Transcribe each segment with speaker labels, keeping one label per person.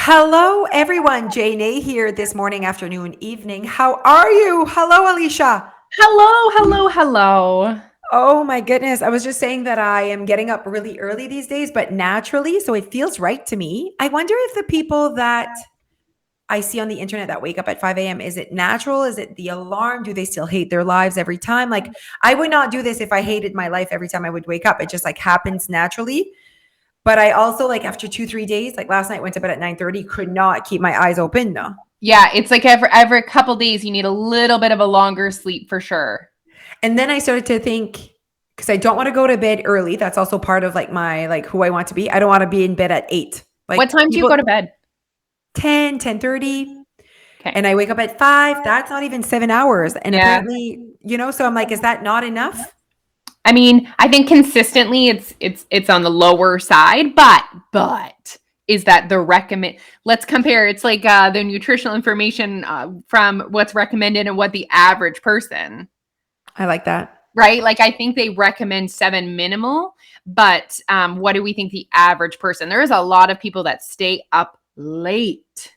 Speaker 1: Hello, everyone. Jane here this morning, afternoon, evening. How are you? Hello, Alicia.
Speaker 2: Hello.
Speaker 1: Oh my goodness. I was just saying that I am getting up really early these days, but naturally, so it feels right to me. I wonder if the people that I see on the internet that wake up at 5 a.m., is it natural? Is it the alarm? Do they still hate their lives every time? Like, I would not do this if I hated my life every time I would wake up. It just like happens naturally. But I also like after 2, 3 days, like last night, went to bed at 9:30, could not keep my eyes open. No.
Speaker 2: Yeah, it's like every couple days you need a little bit of a longer sleep for sure.
Speaker 1: And then I started to think, because I don't want to go to bed early. That's also part of like my like who I want to be. I don't want to be in bed at 8.
Speaker 2: What
Speaker 1: Like
Speaker 2: time do you go
Speaker 1: people
Speaker 2: to bed?
Speaker 1: 10, 10:30.
Speaker 2: Okay.
Speaker 1: And I wake up at 5. That's not even 7 hours. And
Speaker 2: Yeah.
Speaker 1: apparently, so I'm like, is that not enough?
Speaker 2: I mean, I think consistently it's on the lower side, but is that the recommend? Let's compare. It's like the nutritional information from what's recommended and what the average person,
Speaker 1: I like that.
Speaker 2: right? Like I think they recommend 7 minimal, but what do we think the average person? There is a lot of people that stay up late.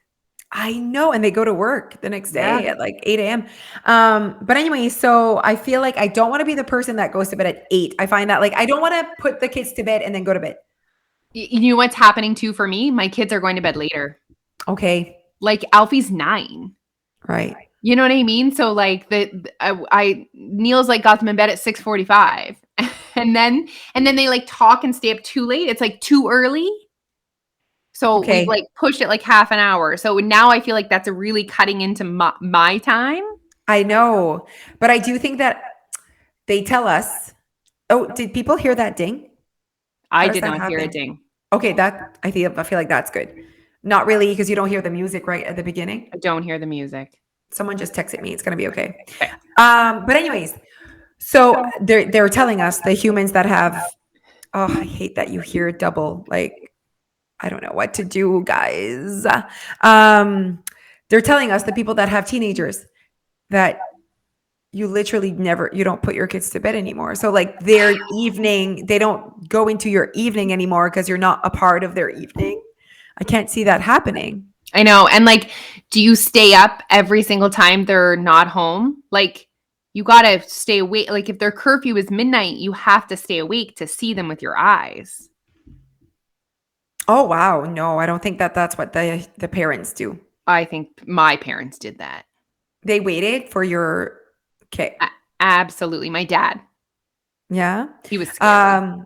Speaker 1: I know. And they go to work the next
Speaker 2: Yeah.
Speaker 1: day at like 8 a.m. But anyway, so I feel like I don't want to be the person that goes to bed at 8. I find that like I don't want to put the kids to bed and then go to bed.
Speaker 2: You know what's happening too for me? My kids are going to bed later.
Speaker 1: Okay.
Speaker 2: Like Alfie's 9.
Speaker 1: Right.
Speaker 2: You know what I mean? So like I Neil's like got them in bed at 6:45. And then they like talk and stay up too late. It's like too early. So we've
Speaker 1: Okay.
Speaker 2: like pushed it like half an hour. So now I feel like that's a really cutting into my time.
Speaker 1: I know. But I do think that they tell us. Oh, did people hear that ding? How
Speaker 2: I
Speaker 1: does
Speaker 2: did
Speaker 1: that
Speaker 2: not hear a
Speaker 1: happen?
Speaker 2: ding.
Speaker 1: Okay, that I feel like that's good. Not really, because you don't hear the music right at the beginning.
Speaker 2: I don't hear the music.
Speaker 1: Someone just texted me. It's gonna be okay.
Speaker 2: Okay.
Speaker 1: But anyways, so they're telling us the humans that have. Oh, I hate that you hear double. Like I don't know what to do, guys. They're telling us the people that have teenagers that you don't put your kids to bed anymore. So like their evening, they don't go into your evening anymore because you're not a part of their evening. I can't see that happening.
Speaker 2: I know. And like, do you stay up every single time they're not home? Like, you got to stay awake. Like, if their curfew is midnight, you have to stay awake to see them with your eyes.
Speaker 1: Oh wow, no, I don't think that that's what the parents do.
Speaker 2: I think my parents did that.
Speaker 1: They waited for your okay.
Speaker 2: Absolutely. My dad,
Speaker 1: Yeah.
Speaker 2: he was scary.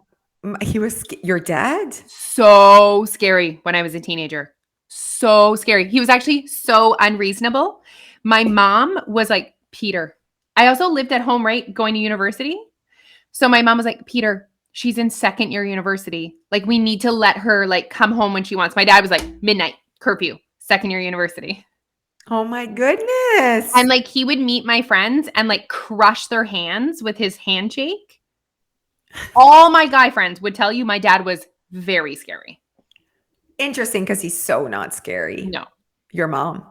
Speaker 1: He was your dad?
Speaker 2: So scary when I was a teenager. So scary. He was actually so unreasonable. My mom was like, Peter. I also lived at home, right? Going to university. So my mom was like, Peter, she's in second year university. Like, we need to let her like come home when she wants. My dad was like, midnight curfew, second year university.
Speaker 1: Oh my goodness.
Speaker 2: And like he would meet my friends and like crush their hands with his handshake. All my guy friends would tell you my dad was very scary.
Speaker 1: Interesting, because he's so not scary.
Speaker 2: No.
Speaker 1: Your mom.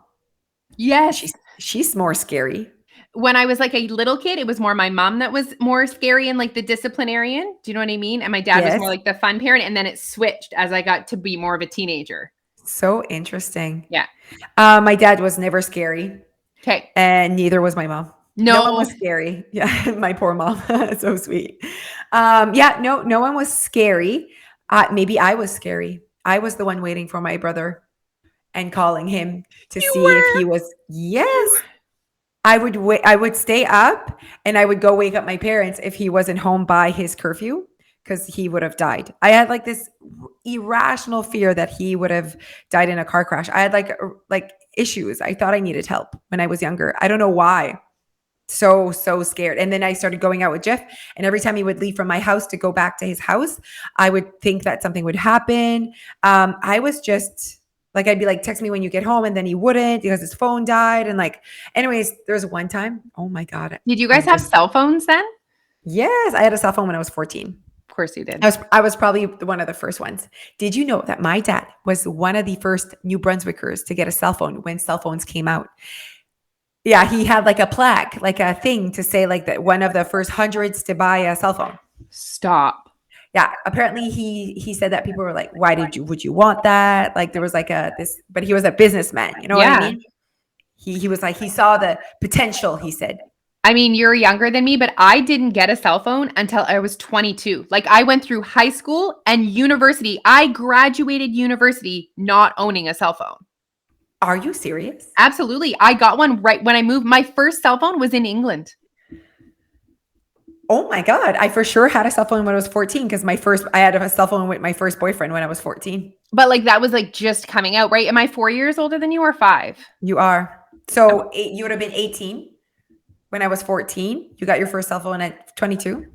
Speaker 2: Yes.
Speaker 1: She's more scary.
Speaker 2: When I was like a little kid, it was more my mom that was more scary and like the disciplinarian. Do you know what I mean? And my dad was
Speaker 1: Yes.
Speaker 2: more like the fun parent. And then it switched as I got to be more of a teenager.
Speaker 1: So interesting.
Speaker 2: Yeah.
Speaker 1: My dad was never scary,
Speaker 2: Okay.
Speaker 1: and neither was my mom.
Speaker 2: No.
Speaker 1: one was scary. Yeah, my poor mom. So sweet. Yeah, no one was scary. Maybe I was scary. I was the one waiting for my brother and calling him to
Speaker 2: You
Speaker 1: see if he
Speaker 2: were.
Speaker 1: was. Yes. I would wait. I would stay up and I would go wake up my parents if he wasn't home by his curfew, because he would have died. I had like this irrational fear that he would have died in a car crash. I had like issues. I thought I needed help when I was younger. I don't know why. So scared. And then I started going out with Jeff, and every time he would leave from my house to go back to his house, I would think that something would happen. I was just like, I'd be like, text me when you get home, and then he wouldn't because his phone died. And like, anyways, there was one time, oh my God.
Speaker 2: Did you guys have cell phones then?
Speaker 1: Yes, I had a cell phone when I was 14.
Speaker 2: Of course you did.
Speaker 1: I was probably one of the first ones. Did you know that my dad was one of the first New Brunswickers to get a cell phone when cell phones came out? Yeah, he had like a plaque, like a thing to say like that one of the first hundreds to buy a cell phone.
Speaker 2: Stop.
Speaker 1: Yeah, apparently he said that people were like, "Why would you want that?" Like there was like a this, but he was a businessman. You know what I
Speaker 2: Yeah.
Speaker 1: mean? He was like he saw the potential. He said,
Speaker 2: I mean, you're younger than me, but I didn't get a cell phone until I was 22. Like I went through high school and university. I graduated university not owning a cell phone.
Speaker 1: "Are you serious?"
Speaker 2: Absolutely. I got one right when I moved. My first cell phone was in England.
Speaker 1: Oh my god! I for sure had a cell phone when I was 14 because I had a cell phone with my first boyfriend when I was 14.
Speaker 2: But like that was like just coming out, right? Am I 4 years older than you or 5?
Speaker 1: You are so you would have been 18 when I was 14. You got your first cell phone at 22.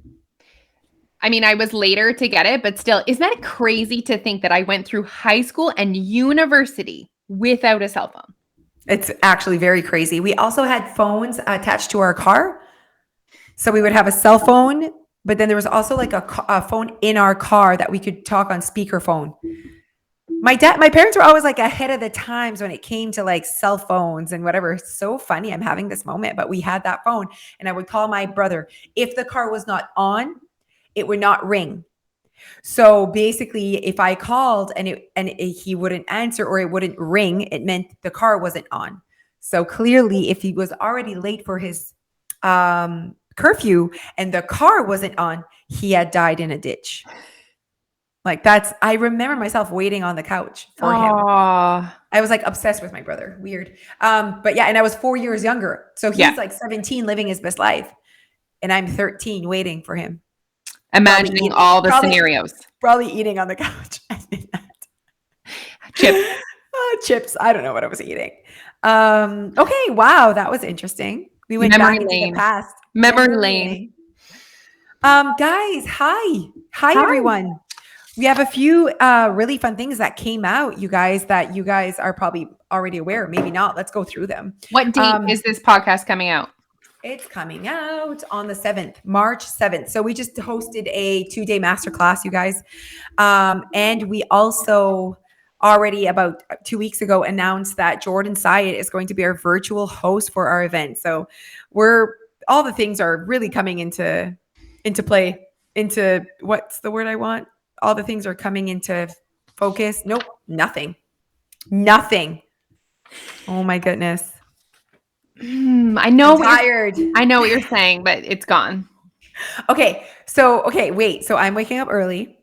Speaker 2: I mean, I was later to get it, but still, isn't that crazy to think that I went through high school and university without a cell phone?
Speaker 1: It's actually very crazy. We also had phones attached to our car. So we would have a cell phone, but then there was also like a phone in our car that we could talk on speakerphone. My parents were always like ahead of the times when it came to like cell phones and whatever. It's so funny. I'm having this moment, but we had that phone and I would call my brother. If the car was not on, it would not ring. So basically, if I called and he wouldn't answer or it wouldn't ring, it meant the car wasn't on. So clearly, if he was already late for his curfew and the car wasn't on, he had died in a ditch. Like I remember myself waiting on the couch for him.
Speaker 2: Oh,
Speaker 1: I was like obsessed with my brother. Weird. But yeah, and I was 4 years younger. So he's
Speaker 2: yeah.
Speaker 1: like 17 living his best life. And I'm 13 waiting for him.
Speaker 2: Imagining all the scenarios.
Speaker 1: Probably eating on the couch.
Speaker 2: Chips.
Speaker 1: Chips. I don't know what I was eating. Okay. Wow. That was interesting. We went
Speaker 2: Memory
Speaker 1: back into
Speaker 2: lane.
Speaker 1: the past.
Speaker 2: Memory lane.
Speaker 1: Guys, hi everyone. We have a few really fun things that came out, you guys, that you guys are probably already aware. Maybe not. Let's go through them.
Speaker 2: What date is this podcast coming out?
Speaker 1: It's coming out on the 7th, March 7th. So we just hosted a 2-day masterclass, you guys. And we also already about 2 weeks ago announced that Jordan Syed is going to be our virtual host for our event. So all the things are really coming into play, into what's the word I want? All the things are coming into focus. Nope, nothing. Oh my goodness.
Speaker 2: I know.
Speaker 1: I'm tired.
Speaker 2: I know what you're saying, but it's gone.
Speaker 1: Okay, wait. So I'm waking up early,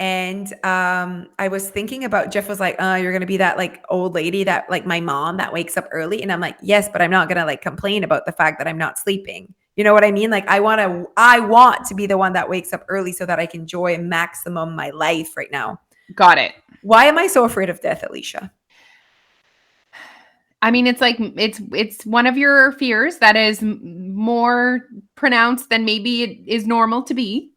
Speaker 1: and I was thinking about Jeff was like, you're gonna be that like old lady that like my mom that wakes up early, and I'm like, yes, but I'm not gonna like complain about the fact that I'm not sleeping. You know what I mean? Like I want to be the one that wakes up early so that I can enjoy maximum my life right now.
Speaker 2: Got it.
Speaker 1: Why am I so afraid of death, Alicia?
Speaker 2: I mean, it's like it's one of your fears that is more pronounced than maybe it is normal to be.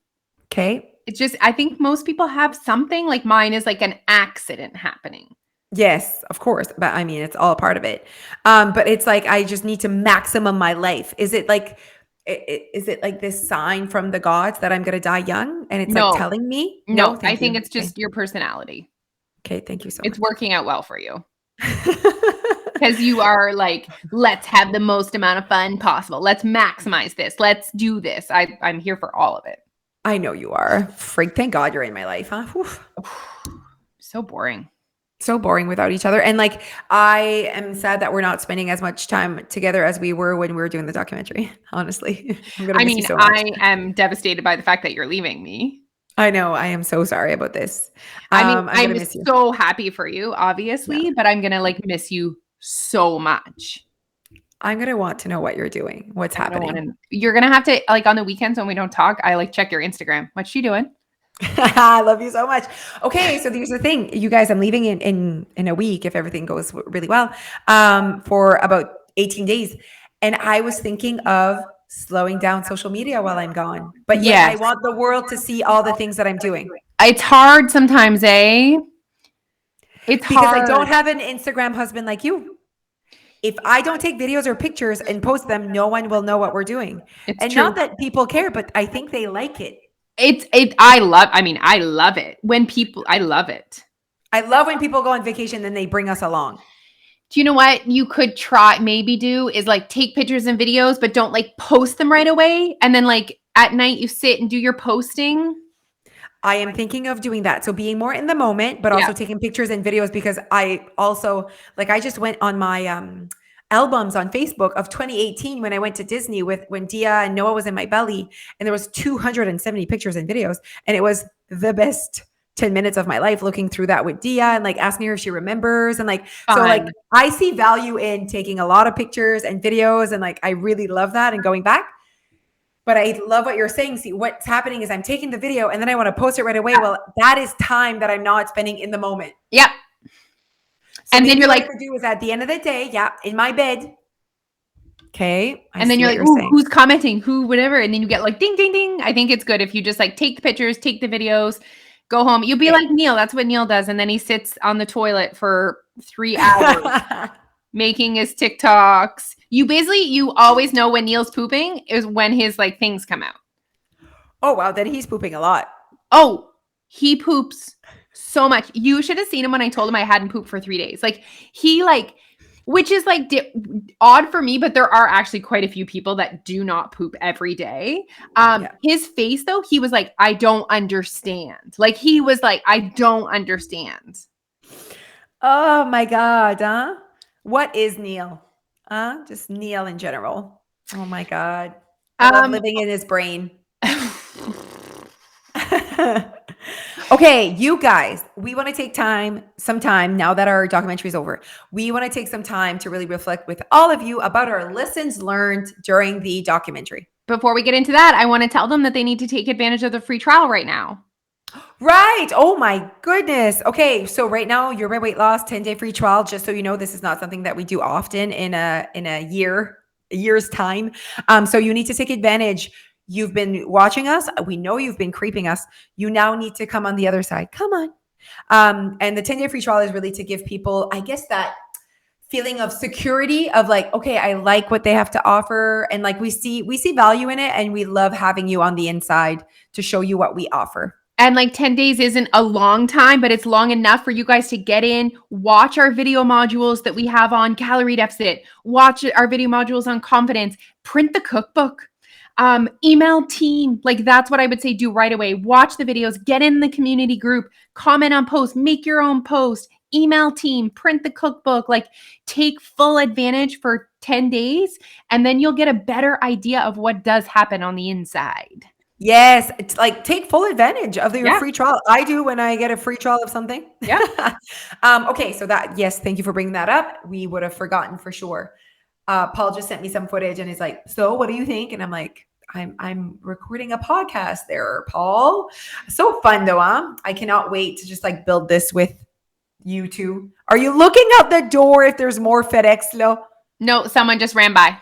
Speaker 1: Okay.
Speaker 2: It's just I think most people have something like mine is like an accident happening.
Speaker 1: Yes, of course. But I mean, it's all a part of it. But it's like I just need to maximum my life. Is it like this sign from the gods that I'm going to die young and it's like telling me?
Speaker 2: No,
Speaker 1: Thank
Speaker 2: I think
Speaker 1: you.
Speaker 2: it's just your personality.
Speaker 1: Okay, thank you so much.
Speaker 2: It's working out well for you. Because you are like, let's have the most amount of fun possible. Let's maximize this. Let's do this. I'm here for all of it.
Speaker 1: I know you are. Freak. Thank God you're in my life, huh? Whew.
Speaker 2: So boring.
Speaker 1: So boring without each other. And like, I am sad that we're not spending as much time together as we were when we were doing the documentary. Honestly, I'm gonna miss you so much.
Speaker 2: I am devastated by the fact that you're leaving me.
Speaker 1: I know. I am so sorry about this.
Speaker 2: I'm so happy for you, obviously, but I'm gonna like miss you so much.
Speaker 1: I'm gonna want to know what you're doing, what's happening.
Speaker 2: You're gonna have to like on the weekends when we don't talk. I like check your Instagram. What's she doing?
Speaker 1: I love you so much. Okay, so here's the thing, you guys. I'm leaving in a week if everything goes really well. For about 18 days, and I was thinking of slowing down social media while I'm gone. But yet I want the world to see all the things that I'm doing.
Speaker 2: It's hard sometimes, eh? It's
Speaker 1: because
Speaker 2: hard.
Speaker 1: I don't have an Instagram husband like you. If I don't take videos or pictures and post them, no one will know what we're doing. It's true. Not that people care, but I think they like it.
Speaker 2: I love it. I love it.
Speaker 1: I love when people go on vacation, then they bring us along.
Speaker 2: Do you know what you could maybe do is like take pictures and videos, but don't like post them right away. And then like at night you sit and do your posting.
Speaker 1: I am thinking of doing that. So being more in the moment, but also
Speaker 2: Yeah.
Speaker 1: taking pictures and videos, because I also, like, I just went on my albums on Facebook of 2018 when I went to Disney with when Dia and Noah was in my belly, and there was 270 pictures and videos, and it was the best 10 minutes of my life looking through that with Dia and like asking her if she remembers, and like, so like
Speaker 2: Fun.
Speaker 1: I see value in taking a lot of pictures and videos, and like I really love that and going back. But I love what you're saying. See, what's happening is I'm taking the video and then I want to post it right away.
Speaker 2: Yeah.
Speaker 1: Well, that is time that I'm not spending in the moment.
Speaker 2: Yep.
Speaker 1: So
Speaker 2: And then
Speaker 1: maybe
Speaker 2: you're
Speaker 1: what I
Speaker 2: like,
Speaker 1: could do is at the end of the day, yeah, in my bed. Okay, I
Speaker 2: and then
Speaker 1: see
Speaker 2: you're
Speaker 1: what
Speaker 2: like,
Speaker 1: you're
Speaker 2: ooh,
Speaker 1: saying.
Speaker 2: who's commenting? Who, whatever. And then you get like ding, ding, ding. I think it's good if you just like take the pictures, take the videos, go home. You'll be
Speaker 1: Okay.
Speaker 2: like Neil. That's what Neil does. And then he sits on the toilet for 3 hours making his TikToks. You always know when Neil's pooping is when his like things come out.
Speaker 1: Oh, wow. Then he's pooping a lot.
Speaker 2: Oh, he poops so much. You should have seen him when I told him I hadn't pooped for 3 days. Like he like, which is like odd for me, but there are actually quite a few people that do not poop every day.
Speaker 1: Yeah.
Speaker 2: His face though, he was like, I don't understand. Like he was like, I don't understand.
Speaker 1: Oh my God. Huh? What is Neil? Just Neil in general. Oh my God. I love
Speaker 2: Um,
Speaker 1: living in his brain. Okay, you guys, we want to take some time now that our documentary is over. We want to take some time to really reflect with all of you about our lessons learned during the documentary.
Speaker 2: Before we get into that, I want to tell them that they need to take advantage of the free trial right now.
Speaker 1: Right. Oh my goodness. Okay, so right now your red weight loss 10-day free trial. Just so you know, this is not something that we do often in a year's time. So you need to take advantage. You've been watching us. We know you've been creeping us. You now need to come on the other side. Come on. And the 10-day free trial is really to give people, I guess, that feeling of security of like, okay, I like what they have to offer. And like we see value in it, and we love having you on the inside to show you what we offer.
Speaker 2: And like 10 days isn't a long time, but it's long enough for you guys to get in, watch our video modules that we have on calorie deficit, watch our video modules on confidence, print the cookbook, email team. Like that's what I would say do right away. Watch the videos, get in the community group, comment on posts, make your own post, email team, print the cookbook, like take full advantage for 10 days. And then you'll get a better idea of what does happen on the inside.
Speaker 1: Yes, it's like take full advantage of your
Speaker 2: Yeah.
Speaker 1: free trial. I do when I get a free trial of something.
Speaker 2: Yeah.
Speaker 1: Okay, so that, yes, thank you for bringing that up. We would have forgotten for sure. Paul just sent me some footage and he's like, "So, what do you think?" And I'm like, "I'm recording a podcast there, Paul." So fun though, huh? I cannot wait to just like build this with you two. Are you looking out the door if there's more FedEx, Lo?
Speaker 2: No, someone just ran by.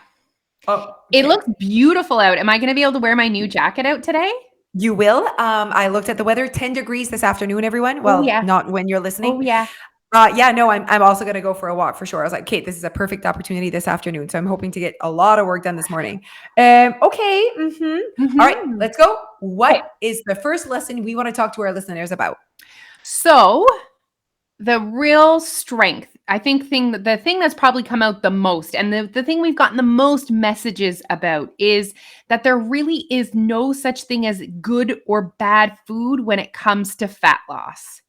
Speaker 1: Oh,
Speaker 2: It
Speaker 1: okay.
Speaker 2: looks beautiful out. Am I going to be able to wear my new jacket out today?
Speaker 1: You will. I looked at the weather, 10 degrees this afternoon, everyone. Well,
Speaker 2: yeah.
Speaker 1: not when you're listening.
Speaker 2: Oh, yeah.
Speaker 1: Yeah, no, I'm also going to go for a walk for sure. I was like, Kate, this is a perfect opportunity this afternoon. So I'm hoping to get a lot of work done this morning. Okay. All right,
Speaker 2: Mhm.
Speaker 1: let's go. What
Speaker 2: Okay.
Speaker 1: is the first lesson we want to talk to our listeners about?
Speaker 2: So the real strength, I think the thing that's probably come out the most and the thing we've gotten the most messages about is that there really is no such thing as good or bad food when it comes to fat loss.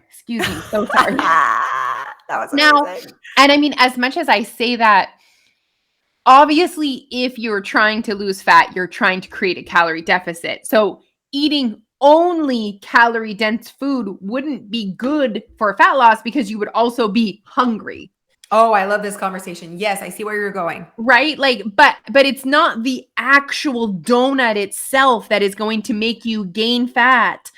Speaker 2: Excuse me, so sorry.
Speaker 1: That was
Speaker 2: Now,
Speaker 1: amazing.
Speaker 2: and I mean, as much as I say that, obviously, if you're trying to lose fat, you're trying to create a calorie deficit. So eating only calorie dense food wouldn't be good for fat loss because you would also be hungry.
Speaker 1: Oh, I love this conversation. Yes, I see where you're going.
Speaker 2: Right? Like, but it's not the actual donut itself that is going to make you gain fat.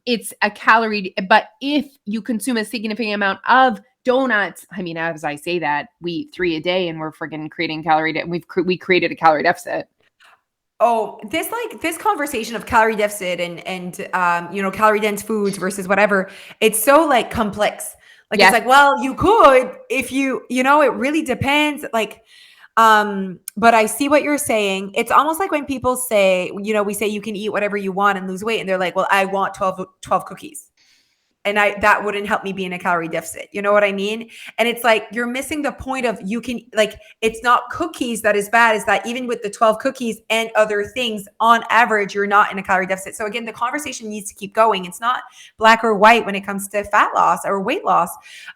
Speaker 2: It's a calorie, but if you consume a significant amount of donuts, I mean, as I say that, we eat 3 a day and we're friggin' creating we created a calorie deficit.
Speaker 1: Oh, this conversation of calorie deficit and you know, calorie dense foods versus whatever, it's so like complex. Like
Speaker 2: Yes.
Speaker 1: it's like, well, you could if you know, it really depends. Like, but I see what you're saying. It's almost like when people say, you know, we say you can eat whatever you want and lose weight, and they're like, well, I want 12 cookies. And that wouldn't help me be in a calorie deficit. You know what I mean? And it's like, you're missing the point of, you can, like, it's not cookies that is bad. Is that even with the 12 cookies and other things, on average, you're not in a calorie deficit. So again, the conversation needs to keep going. It's not black or white when it comes to fat loss or weight loss.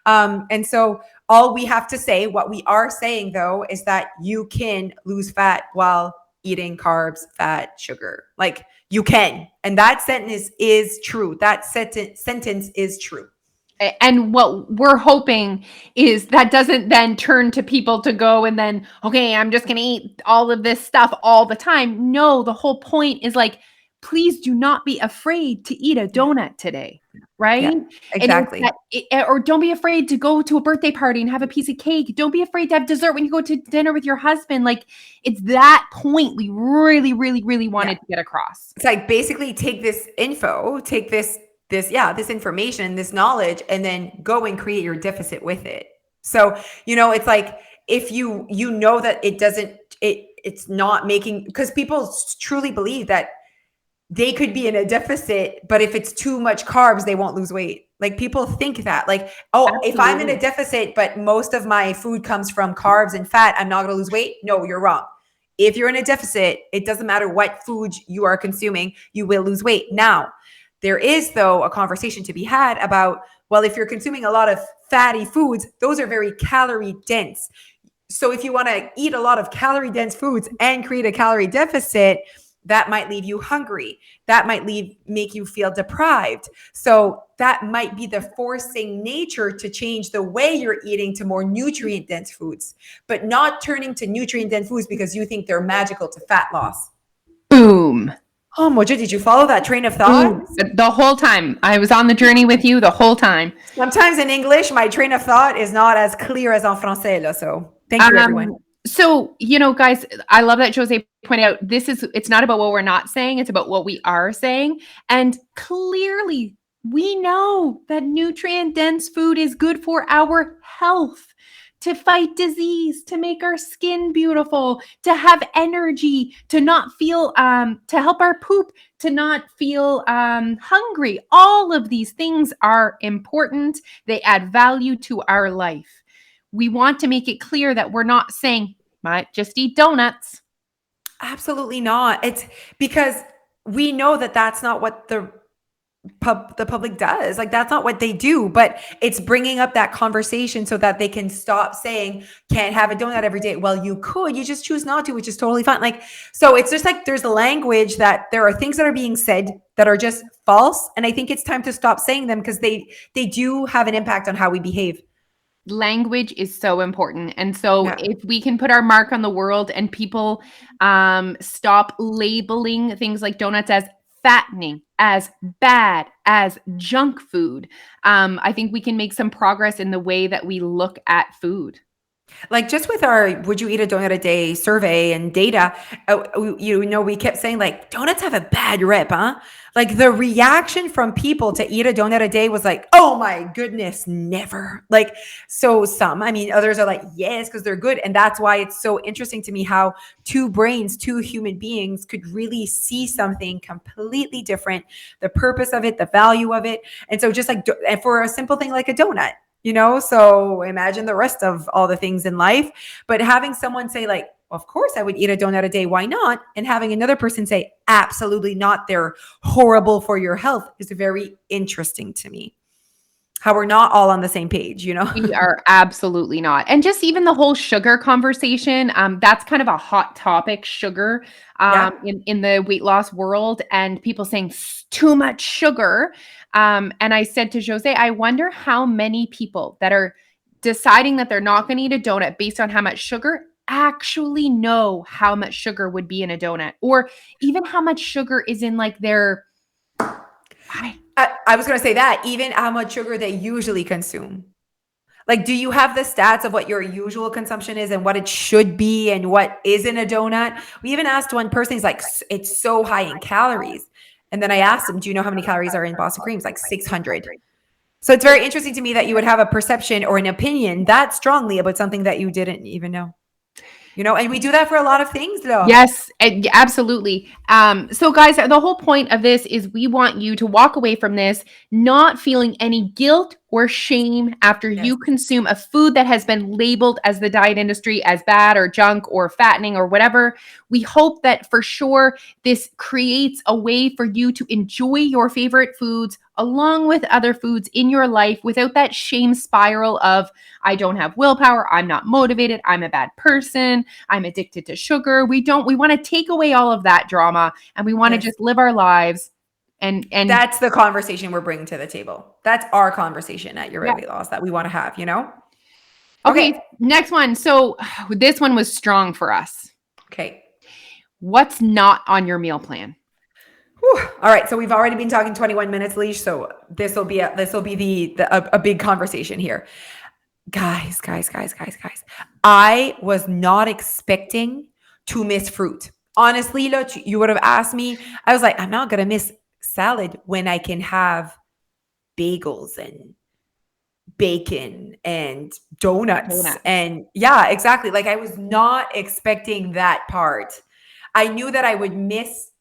Speaker 1: And so all we have to say, what we are saying though, is that you can lose fat while eating carbs, fat, sugar. Like, you can. And that sentence is true. That sentence is true.
Speaker 2: And what we're hoping is that doesn't then turn to people to go and then, okay, I'm just going to eat all of this stuff all the time. No, the whole point is like, please do not be afraid to eat a donut today. Right.
Speaker 1: Yeah, exactly.
Speaker 2: Or don't be afraid to go to a birthday party and have a piece of cake. Don't be afraid to have dessert when you go to dinner with your husband. Like, it's that point we really, really, really wanted to get across.
Speaker 1: It's like, basically take this info, take this information, this knowledge, and then go and create your deficit with it. So, it's like, if you know that it's not making, because people truly believe that they could be in a deficit, but if it's too much carbs, they won't lose weight. Like, people think that, like, oh, absolutely, if I'm in a deficit, but most of my food comes from carbs and fat, I'm not going to lose weight. No, you're wrong. If you're in a deficit, it doesn't matter what food you are consuming, you will lose weight. Now, there is, though, a conversation to be had about, well, if you're consuming a lot of fatty foods, those are very calorie dense. So if you want to eat a lot of calorie dense foods and create a calorie deficit, that might leave you hungry. That might make you feel deprived. So that might be the forcing nature to change the way you're eating to more nutrient dense foods, but not turning to nutrient dense foods because you think they're magical to fat loss.
Speaker 2: Boom.
Speaker 1: Oh, Moja, did you follow that train of thought?
Speaker 2: The whole time. I was on the journey with you the whole time.
Speaker 1: Sometimes in English, my train of thought is not as clear as en français. So thank you, everyone.
Speaker 2: So, guys, I love that Jose pointed out, it's not about what we're not saying, it's about what we are saying. And clearly, we know that nutrient-dense food is good for our health, to fight disease, to make our skin beautiful, to have energy, to not feel, to help our poop, to not feel hungry. All of these things are important. They add value to our life. We want to make it clear that we're not saying, might just eat donuts.
Speaker 1: Absolutely not. It's because we know that that's not what the public does. Like, that's not what they do, but it's bringing up that conversation so that they can stop saying, can't have a donut every day. Well, you could, you just choose not to, which is totally fine. Like, so it's just like, there's a language that there are things that are being said that are just false. And I think it's time to stop saying them because they do have an impact on how we behave.
Speaker 2: Language is so important. And so if we can put our mark on the world and people stop labeling things like donuts as fattening, as bad, as junk food, I think we can make some progress in the way that we look at food.
Speaker 1: Like, just with our would you eat a donut a day survey and data, we kept saying, like, donuts have a bad rep, huh? Like, the reaction from people to eat a donut a day was like, oh my goodness, never. Like, so others are like, yes, because they're good. And that's why it's so interesting to me how two human beings could really see something completely different, the purpose of it, the value of it. And so just like, and for a simple thing like a donut, so imagine the rest of all the things in life, but having someone say, like, of course I would eat a donut a day, why not? And having another person say, absolutely not, they're horrible for your health, is very interesting to me. How we're not all on the same page,
Speaker 2: We are absolutely not. And just even the whole sugar conversation, that's kind of a hot topic, sugar, in the weight loss world, and people saying too much sugar. And I said to Jose, I wonder how many people that are deciding that they're not going to eat a donut based on how much sugar actually know how much sugar would be in a donut, or even how much sugar is in like their...
Speaker 1: I was going to say that, even how much sugar they usually consume. Like, do you have the stats of what your usual consumption is and what it should be and what is in a donut? We even asked one person, he's like, it's so high in calories. And then I asked him, do you know how many calories are in Boston creams? Like 600. So it's very interesting to me that you would have a perception or an opinion that strongly about something that you didn't even know. And we do that for a lot of things though.
Speaker 2: Yes, absolutely. So guys, the whole point of this is we want you to walk away from this not feeling any guilt or shame after
Speaker 1: Yes.
Speaker 2: you consume a food that has been labeled as the diet industry as bad or junk or fattening or whatever. We hope that for sure this creates a way for you to enjoy your favorite foods along with other foods in your life without that shame spiral of I don't have willpower, I'm not motivated, I'm a bad person, I'm addicted to sugar. We want to take away all of that drama and we want to
Speaker 1: Yes.
Speaker 2: just live our lives and
Speaker 1: That's the conversation we're bringing to the table. That's our conversation at Your
Speaker 2: Yeah.
Speaker 1: Weight Loss that we want to have,
Speaker 2: Okay, next one. So this one was strong for us.
Speaker 1: Okay.
Speaker 2: What's not on your meal plan?
Speaker 1: Whew. All right. So we've already been talking 21 minutes, Leash. So this will be a big conversation here. Guys. I was not expecting to miss fruit. Honestly, look, you would have asked me. I was like, I'm not going to miss salad when I can have bagels and bacon and donuts. And yeah, exactly. Like I was not expecting that part. I knew that I would miss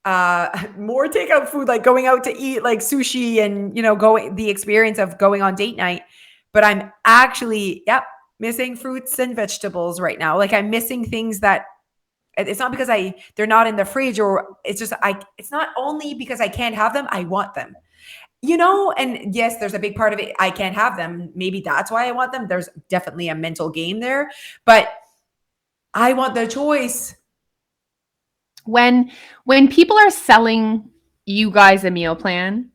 Speaker 1: more takeout food, like going out to eat like sushi and going the experience of going on date night. But I'm actually missing fruits and vegetables right now. Like I'm missing things that it's not because they're not in the fridge, or it's just it's not only because I can't have them, I want them. And yes, there's a big part of it. I can't have them. Maybe that's why I want them. There's definitely a mental game there, but I want the choice.
Speaker 2: When people are selling you guys a meal plan,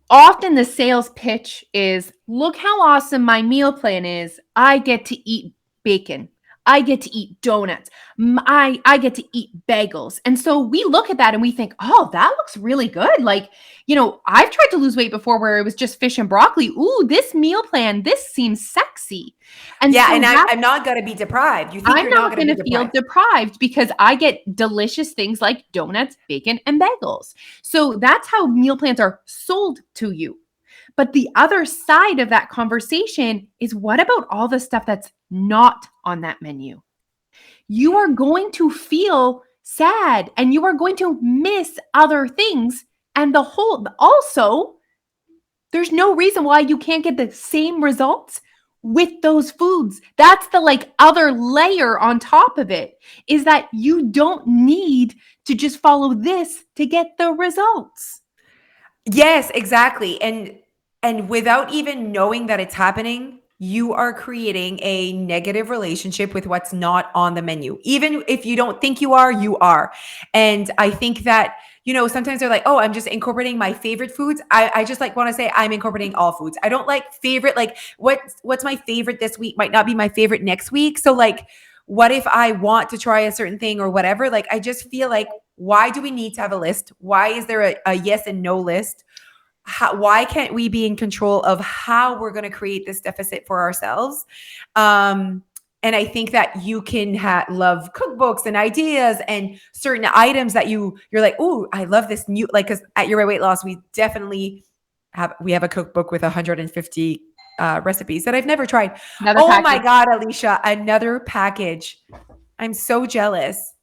Speaker 2: often the sales pitch is, look how awesome my meal plan is. I get to eat bacon. I get to eat donuts. I get to eat bagels. And so we look at that and we think, oh, that looks really good. Like, I've tried to lose weight before where it was just fish and broccoli. Ooh, this meal plan, this seems sexy. And
Speaker 1: yeah,
Speaker 2: so
Speaker 1: and I'm not going to be deprived. You think
Speaker 2: I'm
Speaker 1: you're not going to
Speaker 2: feel deprived because I get delicious things like donuts, bacon, and bagels. So that's how meal plans are sold to you. But the other side of that conversation is, what about all the stuff that's not on that menu? You are going to feel sad and you are going to miss other things. And also, there's no reason why you can't get the same results with those foods. That's the other layer on top of it, is that you don't need to just follow this to get the results.
Speaker 1: Yes, exactly. And without even knowing that it's happening, you are creating a negative relationship with what's not on the menu. Even if you don't think you are, you are. And I think that, sometimes they're like, oh, I'm just incorporating my favorite foods. I just want to say I'm incorporating all foods. I don't like favorite, what's my favorite this week might not be my favorite next week. So what if I want to try a certain thing or whatever? I just feel like, why do we need to have a list? Why is there a yes and no list? Why can't we be in control of how we're going to create this deficit for ourselves? And I think that you can love cookbooks and ideas and certain items that you're like, oh, I love this new, because at Your Weight Loss, we definitely have a cookbook with 150 recipes that I've never tried. My God, Alicia, another package. I'm so jealous.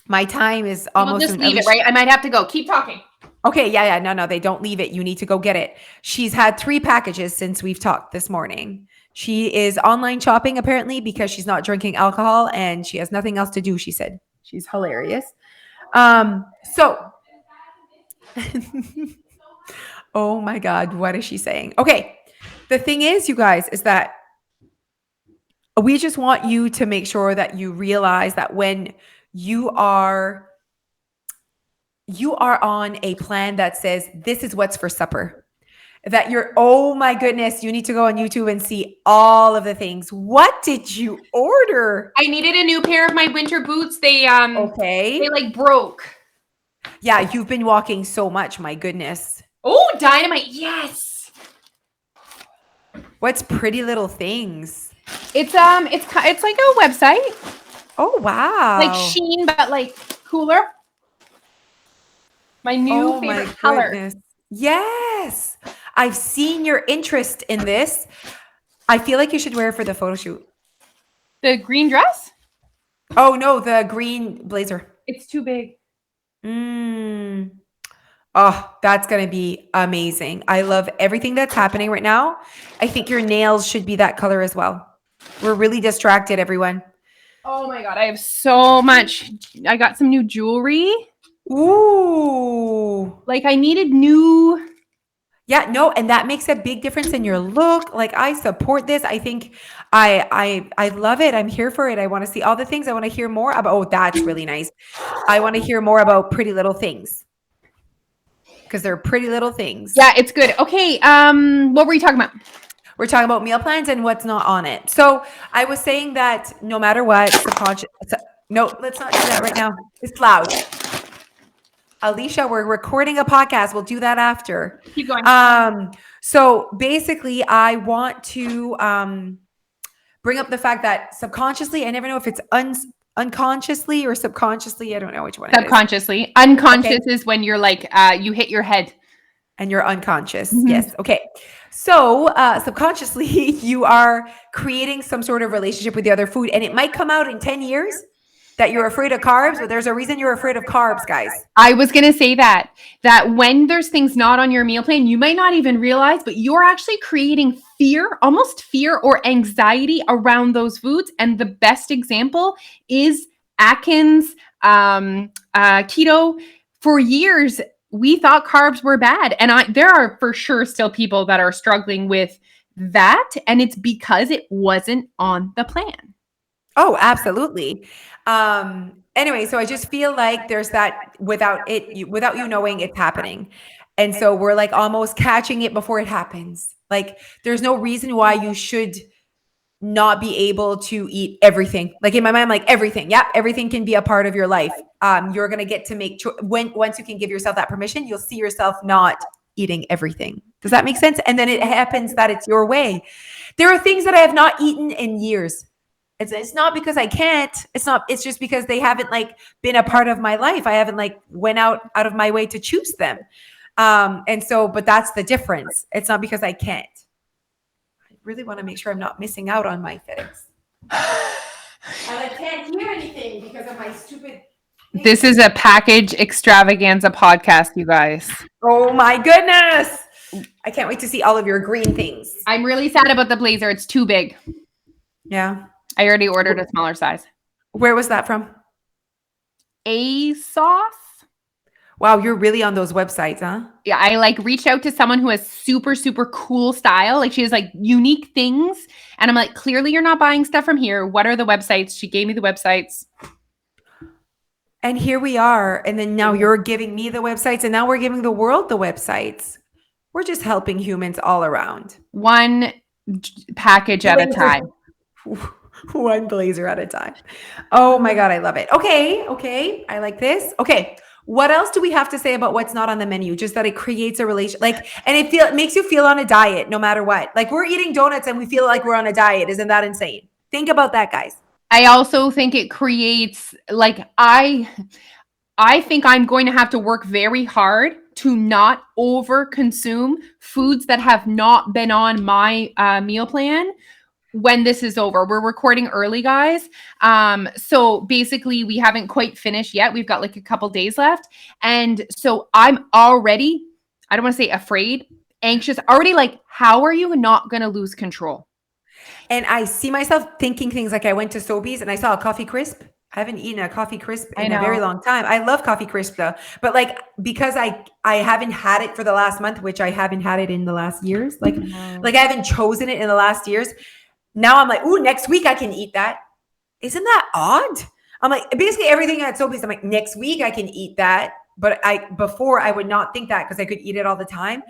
Speaker 1: My time is almost.
Speaker 2: We'll just leave it, right? I might have to go. Keep talking.
Speaker 1: Okay. Yeah. No, they don't leave it. You need to go get it. She's had 3 packages since we've talked this morning. She is online shopping apparently because she's not drinking alcohol and she has nothing else to do. She said she's hilarious. So, oh my God, what is she saying? Okay. The thing is, you guys, is that we just want you to make sure that you realize that when you are on a plan that says this is what's for supper, that oh my goodness, you need to go on YouTube and see all of the things. What did you order?
Speaker 2: I needed a new pair of my winter boots. They broke.
Speaker 1: Yeah, you've been walking so much, my goodness.
Speaker 2: Oh, dynamite. Yes.
Speaker 1: What's Pretty Little Things?
Speaker 2: It's like a website.
Speaker 1: Oh wow.
Speaker 2: Like Shein, but cooler. My new favorite color.
Speaker 1: Yes. I've seen your interest in this. I feel like you should wear it for the photo shoot.
Speaker 2: The green dress?
Speaker 1: Oh no, the green blazer.
Speaker 2: It's too big.
Speaker 1: Mm. Oh, that's going to be amazing. I love everything that's happening right now. I think your nails should be that color as well. We're really distracted, everyone.
Speaker 2: Oh my God, I have so much. I got some new jewelry.
Speaker 1: Ooh.
Speaker 2: Like I needed new.
Speaker 1: Yeah, no, and that makes a big difference in your look. Like I support this. I think I love it. I'm here for it. I want to see all the things. I want to hear more about. Oh, that's really nice. I want to hear more about Pretty Little Things because they're pretty little things.
Speaker 2: Yeah, it's good. Okay, what were you talking about?
Speaker 1: We're talking about meal plans and what's not on it. So I was saying that no matter what, subconscious. No, let's not do that right now. It's loud. Alicia, we're recording a podcast. We'll do that after.
Speaker 2: Keep going.
Speaker 1: So basically, I want to bring up the fact that subconsciously, I never know if it's unconsciously or subconsciously. I don't know which one it is.
Speaker 2: Subconsciously. Unconscious is when you're like, you hit your head.
Speaker 1: And you're unconscious. Yes. Okay. So subconsciously, you are creating some sort of relationship with the other food, and it might come out in 10 years that you're afraid of carbs, but there's a reason you're afraid of carbs, guys.
Speaker 2: I was going to say that when there's things not on your meal plan, you might not even realize, but you're actually creating fear, almost fear or anxiety around those foods. And the best example is Atkins, keto. For years, we thought carbs were bad. And there are for sure still people that are struggling with that. And it's because it wasn't on the plan.
Speaker 1: Oh, absolutely. Anyway, so I just feel like there's that without you knowing it's happening. And so we're like almost catching it before it happens. Like there's no reason why you should not be able to eat everything. Like in my mind, I'm like everything. Yep, everything can be a part of your life. You're gonna get to make once you can give yourself that permission, you'll see yourself not eating everything. Does that make sense? And then it happens that it's your way. There are things that I have not eaten in years. It's not because I can't. It's just because they haven't like been a part of my life. I haven't like went out of my way to choose them. But that's the difference. It's not because I can't. I really want to make sure I'm not missing out on my things. And I can't hear anything because of my stupid.
Speaker 2: This is a package extravaganza podcast, you guys.
Speaker 1: Oh my goodness. I can't wait to see all of your green things.
Speaker 2: I'm really sad about the blazer. It's too big.
Speaker 1: Yeah.
Speaker 2: I already ordered a smaller size.
Speaker 1: Where was that from?
Speaker 2: ASOS.
Speaker 1: Wow, you're really on those websites, huh?
Speaker 2: Yeah, I like reached out to someone who has super, super cool style. Like she has like unique things. And I'm like, clearly you're not buying stuff from here. What are the websites? She gave me the websites.
Speaker 1: And here we are. And then now you're giving me the websites and now we're giving the world the websites. We're just helping humans all around.
Speaker 2: One package at a time.
Speaker 1: One blazer at a time. Oh my God, I love it. Okay. I like this. Okay. What else do we have to say about what's not on the menu? Just that it creates a relation, and it makes you feel on a diet no matter what. Like we're eating donuts and we feel like we're on a diet. Isn't that insane? Think about that, guys.
Speaker 2: I also think it creates I think I'm going to have to work very hard to not over consume foods that have not been on my meal plan when this is over. We're recording early, guys. So basically we haven't quite finished yet. We've got like a couple days left. And so I'm already, I don't want to say afraid, anxious, already like, how are you not going to lose control?
Speaker 1: And I see myself thinking things like I went to Sobeys and I saw a coffee crisp. I haven't eaten a coffee crisp in a very long time. I love coffee crisp though. But like, because I haven't had it for the last month, which I haven't had it in the last years. Like I haven't chosen it in the last years. Now I'm like, ooh, next week I can eat that. Isn't that odd? I'm like, basically everything at Sobeys, I'm like, next week I can eat that. But before I would not think that because I could eat it all the time.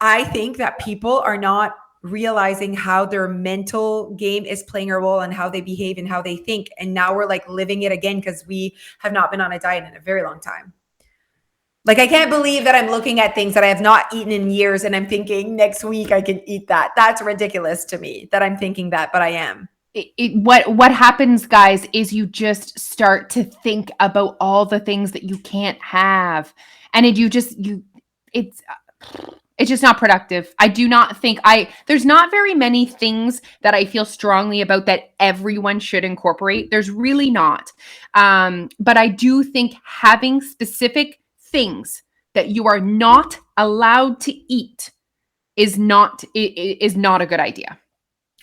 Speaker 1: I think that people are not realizing how their mental game is playing a role and how they behave and how they think. And now we're like living it again because we have not been on a diet in a very long time. Like, I can't believe that I'm looking at things that I have not eaten in years and I'm thinking next week I can eat that. That's ridiculous to me that I'm thinking that, but I am.
Speaker 2: What happens, guys, is you just start to think about all the things that you can't have. And It's just not productive. I do not think there's not very many things that I feel strongly about that everyone should incorporate. There's really not. But I do think having specific things that you are not allowed to eat is not a good idea.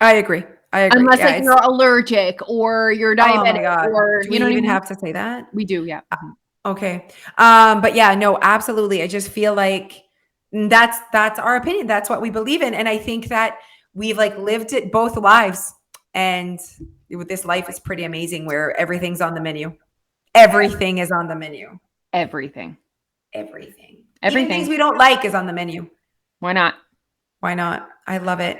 Speaker 1: I agree.
Speaker 2: Unless
Speaker 1: Yeah,
Speaker 2: like you're allergic or you're
Speaker 1: oh my
Speaker 2: diabetic
Speaker 1: God.
Speaker 2: or
Speaker 1: Do
Speaker 2: you know
Speaker 1: we
Speaker 2: what I
Speaker 1: even
Speaker 2: mean?
Speaker 1: have to say that?
Speaker 2: We do, yeah.
Speaker 1: Okay. But yeah, no, absolutely. I just feel like that's our opinion. That's what we believe in. And I think that we've like lived it both lives. And with this life is pretty amazing where everything's on the menu. Everything is on the menu.
Speaker 2: Everything.
Speaker 1: Everything. Even
Speaker 2: Everything.
Speaker 1: things we don't like is on the menu.
Speaker 2: Why not?
Speaker 1: Why not? I love it.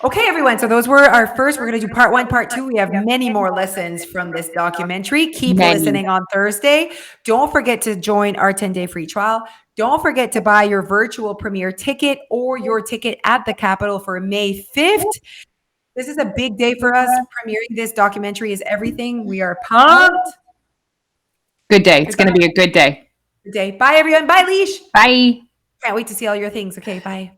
Speaker 1: Okay, everyone. So those were our first. We're going to do part 1, part 2. We have many more lessons from this documentary. Keep listening on Thursday. Don't forget to join our 10-day free trial. Don't forget to buy your virtual premiere ticket or your ticket at the Capitol for May 5th. This is a big day for us. Premiering this documentary is everything. We are pumped.
Speaker 2: Good day. It's going to be a good day.
Speaker 1: Good day. Bye, everyone. Bye, Leash.
Speaker 2: Bye.
Speaker 1: Can't wait to see all your things. Okay, bye.